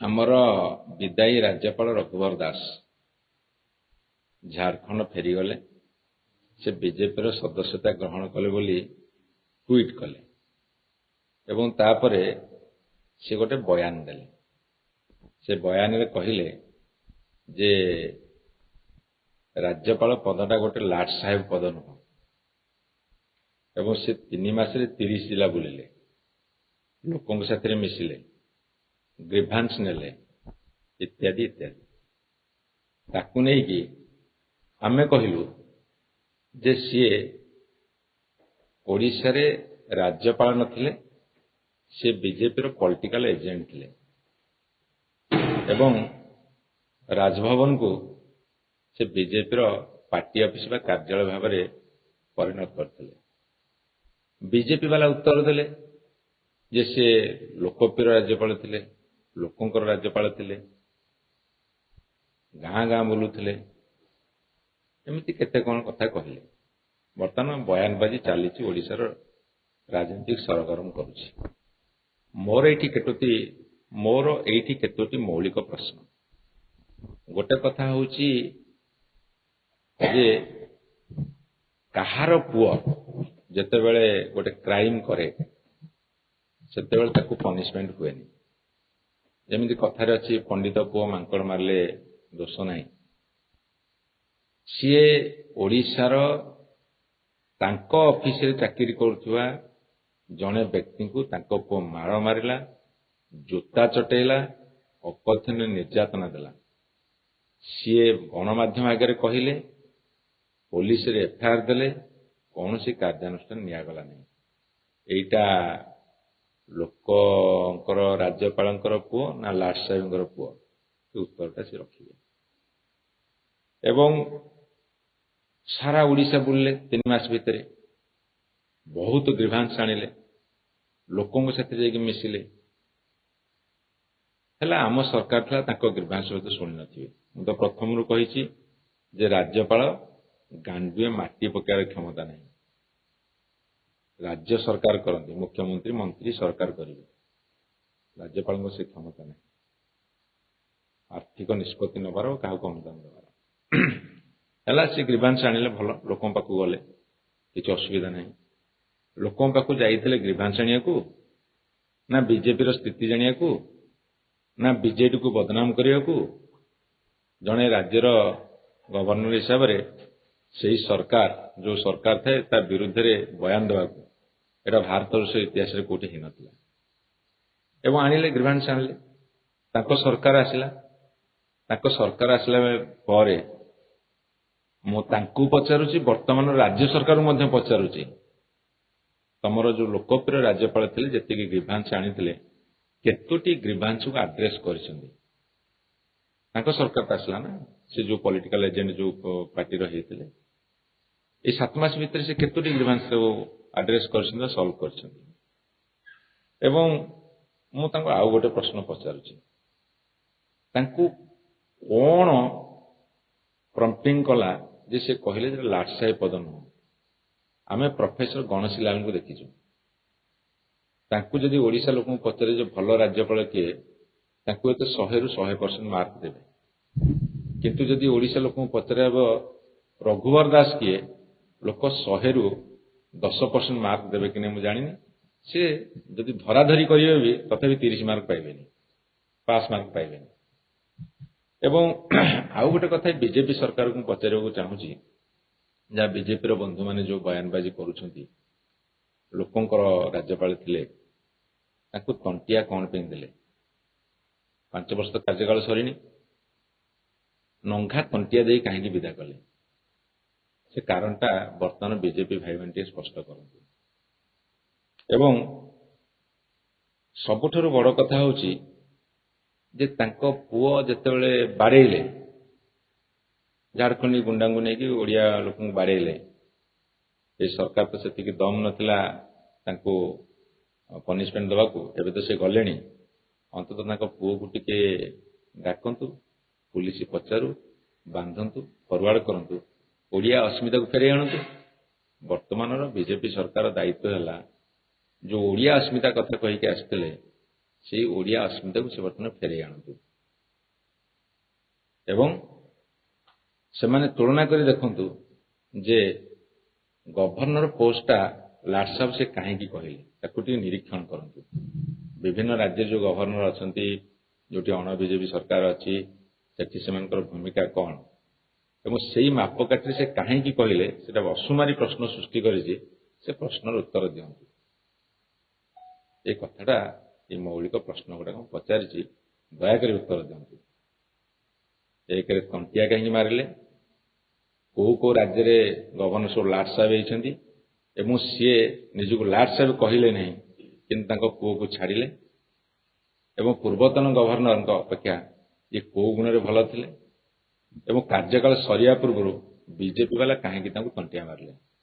ଆମର ବିଦାୟୀ ରାଜ୍ୟପାଳ ରଘୁବର ଦାସ ଝାଡଖଣ୍ଡ ଫେରିଗଲେ। ସେ ବିଜେପିର ସଦସ୍ୟତା ଗ୍ରହଣ କଲେ ବୋଲି ଟ୍ୱିଟ୍ କଲେ ଏବଂ ତାପରେ ସେ ଗୋଟେ ବୟାନ ଦେଲେ। ସେ ବୟାନରେ କହିଲେ ଯେ ରାଜ୍ୟପାଳ ପଦଟା ଗୋଟେ ଲାଟ ସାହେବ ପଦ ନୁହଁ ଏବଂ ସେ 3 ମାସରେ 30 ଜିଲ୍ଲା ବୁଲିଲେ, ଲୋକଙ୍କ ସାଥିରେ ମିଶିଲେ, ଗ୍ରିଭାନ୍ସ ନେଲେ ଇତ୍ୟାଦି ଇତ୍ୟାଦି। ତାକୁ ନେଇକି ଆମେ କହିଲୁ ଯେ ସିଏ ଓଡ଼ିଶାରେ ରାଜ୍ୟପାଳ ନଥିଲେ, ସେ ବିଜେପିର ପଲିଟିକାଲ ଏଜେଣ୍ଟ ଥିଲେ ଏବଂ ରାଜଭବନକୁ ସେ ବିଜେପିର ପାର୍ଟି ଅଫିସ ବା କାର୍ଯ୍ୟାଳୟ ଭାବରେ ପରିଣତ କରିଥିଲେ। ବିଜେପି ବାଲା ଉତ୍ତର ଦେଲେ ଯେ ସେ ଲୋକପ୍ରିୟ ରାଜ୍ୟପାଳ ଥିଲେ, ଲୋକଙ୍କର ରାଜ୍ୟପାଳ ଥିଲେ, ଗାଁ ଗାଁ ବୁଲୁଥିଲେ, ଏମିତି କେତେ କ'ଣ କଥା କହିଲେ। ବର୍ତ୍ତମାନ ବୟାନବାଜି ଚାଲିଛି, ଓଡ଼ିଶାର ରାଜନୀତିକ ସରଗରମ କରୁଛି। ମୋର ଏଇଠି କେତୋଟି ମୌଳିକ ପ୍ରଶ୍ନ। ଗୋଟେ କଥା ହେଉଛି ଯେ କାହାର ପୁଅ ଯେତେବେଳେ ଗୋଟେ କ୍ରାଇମ କରେ ସେତେବେଳେ ତାକୁ ପନିଶମେଣ୍ଟ ହୁଏନି। ଯେମିତି କଥାରେ ଅଛି, ପଣ୍ଡିତ ପୁଅ ମାଙ୍କଡ଼ ମାରିଲେ ଦୋଷ ନାହିଁ। ସିଏ ଓଡ଼ିଶାର ତାଙ୍କ ଅଫିସରେ ଚାକିରି କରୁଥିବା ଜଣେ ବ୍ୟକ୍ତିଙ୍କୁ ତାଙ୍କ ପୁଅ ମାଡ଼ ମାରିଲା, ଜୋତା ଚଟେଇଲା, ଅକଥନୀୟ ନିର୍ଯାତନା ଦେଲା। ସିଏ ଗଣମାଧ୍ୟମ ଆଗରେ କହିଲେ, ପୋଲିସରେ ଏଫଆଇଆର ଦେଲେ, କୌଣସି କାର୍ଯ୍ୟାନୁଷ୍ଠାନ ନିଆଗଲା ନାହିଁ। ଏଇଟା ଲୋକଙ୍କର ରାଜ୍ୟପାଳଙ୍କର ପୁଅ ନା ଲାଟ ସାହେବଙ୍କର ପୁଅ? ସେ ଉତ୍ତରଟା ସେ ରଖିବେ। ଏବଂ ସାରା ଓଡ଼ିଶା ବୁଲିଲେ 3 ମାସ ଭିତରେ, ବହୁତ ଗ୍ରିଭାନ୍ସ ଆଣିଲେ, ଲୋକଙ୍କ ସାଥିରେ ଯାଇକି ମିଶିଲେ। ହେଲା ଆମ ସରକାର ଥିଲା, ତାଙ୍କ ଗ୍ରିଭାନ୍ସ ସହିତ ଶୁଣି ନଥିବେ। ମୁଁ ତ ପ୍ରଥମରୁ କହିଛି ଯେ ରାଜ୍ୟପାଳ ଗାଣ୍ଡୁଏ ମାଟି ପକାଇବାର କ୍ଷମତା ନାହିଁ। ରାଜ୍ୟ ସରକାର କରନ୍ତି, ମୁଖ୍ୟମନ୍ତ୍ରୀ ମନ୍ତ୍ରୀ ସରକାର କରିବେ, ରାଜ୍ୟପାଳଙ୍କ ସେ କ୍ଷମତା ନାହିଁ ଆର୍ଥିକ ନିଷ୍ପତ୍ତି ନେବାର, କାହାକୁ ଅନୁଦାନ ଦେବାର। ହେଲା ସେ ଗ୍ରିଭାନ୍ସ ଆଣିଲେ, ଭଲ, ଲୋକଙ୍କ ପାଖକୁ ଗଲେ, କିଛି ଅସୁବିଧା ନାହିଁ। ଲୋକଙ୍କ ପାଖକୁ ଯାଇଥିଲେ ଗ୍ରିଭାନ୍ସ ଆଣିବାକୁ ନା ବିଜେପିର ସ୍ଥିତି ଜାଣିବାକୁ ନା ବିଜେଡିକୁ ବଦନାମ କରିବାକୁ? ଜଣେ ରାଜ୍ୟର ଗଭର୍ଣ୍ଣର ହିସାବରେ ସେହି ସରକାର, ଯୋଉ ସରକାର ଥାଏ ତା ବିରୁଦ୍ଧରେ ବୟାନ ଦେବାକୁ, ଏଟା ଭାରତବର୍ଷ ଇତିହାସରେ କୋଉଠି ହେଇନଥିଲା। ଏବଂ ଆଣିଲେ, ଗ୍ରିଭାନ୍ସ ଆଣିଲେ, ତାଙ୍କ ସରକାର ଆସିଲା। ତାଙ୍କ ସରକାର ଆସିଲା ପରେ ମୁଁ ତାଙ୍କୁ ପଚାରୁଛି, ବର୍ତ୍ତମାନ ରାଜ୍ୟ ସରକାରକୁ ମଧ୍ୟ ପଚାରୁଛି, ତମର ଯୋଉ ଲୋକପ୍ରିୟ ରାଜ୍ୟପାଳ ଥିଲେ, ଯେତିକି ଗ୍ରିଭାନ୍ସ ଆଣିଥିଲେ, କେତୋଟି ଗ୍ରିଭାନ୍ସକୁ ଆଡ୍ରେସ କରିଛନ୍ତି? ତାଙ୍କ ସରକାର ତ ଆସିଲା ନା, ସେ ଯୋଉ ପଲିଟିକାଲ ଏଜେଣ୍ଟ ଯୋଉ ପାର୍ଟିର ହେଇଥିଲେ, ଏଇ 7 ମାସ ଭିତରେ ସେ କେତୋଟି ଗ୍ରିଭାନ୍ସ ଆଡ୍ରେସ କରିଛନ୍ତି, ସଲ୍ଭ କରିଛନ୍ତି? ଏବଂ ମୁଁ ତାଙ୍କୁ ଆଉ ଗୋଟେ ପ୍ରଶ୍ନ ପଚାରୁଛି, ତାଙ୍କୁ କ'ଣ ପ୍ରମ୍ପଟିଂ କଲା ଯେ ସେ କହିଲେ ଯେ ଲାଟ ସାହେବ ପଦ ନୁହଁ? ଆମେ ପ୍ରଫେସର ଗଣେଶୀ ଲାଲଙ୍କୁ ଦେଖିଛୁ। ତାଙ୍କୁ ଯଦି ଓଡ଼ିଶା ଲୋକଙ୍କୁ ପଚାରେ ଯେ ଭଲ ରାଜ୍ୟପାଳ କିଏ, ତାଙ୍କୁ ଏତେ 100ରୁ 100% ମାର୍କ ଦେବେ। କିନ୍ତୁ ଯଦି ଓଡ଼ିଶା ଲୋକଙ୍କୁ ପଚାରିବ ରଘୁବର ଦାସ କିଏ, ଲୋକ 100ରୁ 10% ମାର୍କ ଦେବେ କି ନାହିଁ ମୁଁ ଜାଣିନି। ସେ ଯଦି ଧରାଧରି କରିବେ ବି ତଥାପି 30 ମାର୍କ ପାଇବେନି, ପାସ୍ ମାର୍କ ପାଇବେନି। ଏବଂ ଆଉ ଗୋଟେ କଥା ବିଜେପି ସରକାରକୁ ମୁଁ ପଚାରିବାକୁ ଚାହୁଁଛି, ଯାହା ବିଜେପିର ବନ୍ଧୁମାନେ ଯୋଉ ବୟାନବାଜି କରୁଛନ୍ତି, ଲୋକଙ୍କର ରାଜ୍ୟପାଳ ଥିଲେ, ତାଙ୍କୁ ତଣ୍ଟିଆ କ'ଣ ପାଇଁ ଦେଲେ? 5 ବର୍ଷ ତ କାର୍ଯ୍ୟକାଳ ସରିନି, ନଙ୍ଘା ତଣ୍ଟିଆ ଦେଇ କାହିଁକି ବିଦା କଲେ? ସେ କାରଣଟା ବର୍ତ୍ତମାନ ବିଜେପି ଭାଇମାନେ ଟିକେ ସ୍ପଷ୍ଟ କରନ୍ତୁ। ଏବଂ ସବୁଠାରୁ ବଡ଼ କଥା ହେଉଛି ଯେ ତାଙ୍କ ପୁଅ ଯେତେବେଳେ ବାଡ଼େଇଲେ, ଝାଡ଼ଖଣ୍ଡୀ ଗୁଣ୍ଡାଙ୍କୁ ନେଇକି ଓଡ଼ିଆ ଲୋକଙ୍କୁ ବାଡ଼େଇଲେ, ଏ ସରକାର ତ ସେତିକି ଦମ ନଥିଲା ତାଙ୍କୁ ପନିଶମେଣ୍ଟ ଦେବାକୁ। ଏବେ ତ ସେ ଗଲେଣି, ଅନ୍ତତଃ ତାଙ୍କ ପୁଅକୁ ଟିକେ ଡାକନ୍ତୁ, ପୁଲିସ ପଚାରୁ, ବାନ୍ଧନ୍ତୁ, ଫରୱାର୍ଡ କରନ୍ତୁ, ଓଡ଼ିଆ ଅସ୍ମିତାକୁ ଫେରାଇ ଆଣନ୍ତୁ। ବର୍ତ୍ତମାନର ବିଜେପି ସରକାର ଦାୟିତ୍ୱ ହେଲା, ଯୋଉ ଓଡ଼ିଆ ଅସ୍ମିତା କଥା କହିକି ଆସିଥିଲେ, ସେଇ ଓଡ଼ିଆ ଅସ୍ମିତାକୁ ସେ ବର୍ତ୍ତମାନ ଫେରେଇ ଆଣନ୍ତୁ ଏବଂ ସେମାନେ ତୁଳନା କରି ଦେଖନ୍ତୁ ଯେ ଗଭର୍ଣ୍ଣର ପୋଷ୍ଟଟା ଲାଟ୍ ସାହେବ ସେ କାହିଁକି କହିଲେ ତାକୁ ଟିକେ ନିରୀକ୍ଷଣ କରନ୍ତୁ। ବିଭିନ୍ନ ରାଜ୍ୟରେ ଯେଉଁ ଗଭର୍ଣ୍ଣର ଅଛନ୍ତି, ଯେଉଁଠି ଅଣ ବିଜେପି ସରକାର ଅଛି, ସେଠି ସେମାନଙ୍କର ଭୂମିକା କ'ଣ ଏବଂ ସେଇ ମାପକାଠିରେ ସେ କାହିଁକି କହିଲେ ସେଟା ଅସୁମାରୀ ପ୍ରଶ୍ନ ସୃଷ୍ଟି କରିଛି। ସେ ପ୍ରଶ୍ନର ଉତ୍ତର ଦିଅନ୍ତୁ। ଏ କଥାଟା এই ମୌଳିକ ପ୍ରଶ୍ନ ଗୁଡ଼ାକ ମୁଁ ପଚାରିଛି, ଦୟାକରି ଉତ୍ତର ଦିଅନ୍ତୁ। ଏକରେ ତଣ୍ଟିଆ କାହିଁକି ମାରିଲେ, କୋଉ ରାଜ୍ୟରେ ଗଭର୍ଣ୍ଣର ସବୁ ଲାଟ୍ ସାହେବ ହେଇଛନ୍ତି ଏବଂ ସିଏ ନିଜକୁ ଲାଟ୍ ସାହେବ କହିଲେ ନାହିଁ କିନ୍ତୁ ତାଙ୍କ ପୁଅକୁ ଛାଡ଼ିଲେ ଏବଂ ପୂର୍ବତନ ଗଭର୍ଣ୍ଣରଙ୍କ ଅପେକ୍ଷା ଇଏ କୋଉ ଗୁଣରେ ଭଲ ଥିଲେ ଏବଂ କାର୍ଯ୍ୟକାଳ ସରିବା ପୂର୍ବରୁ ବିଜେପି ବାଲା କାହିଁକି ତାଙ୍କୁ ତଣ୍ଟିଆ ମାରିଲେ।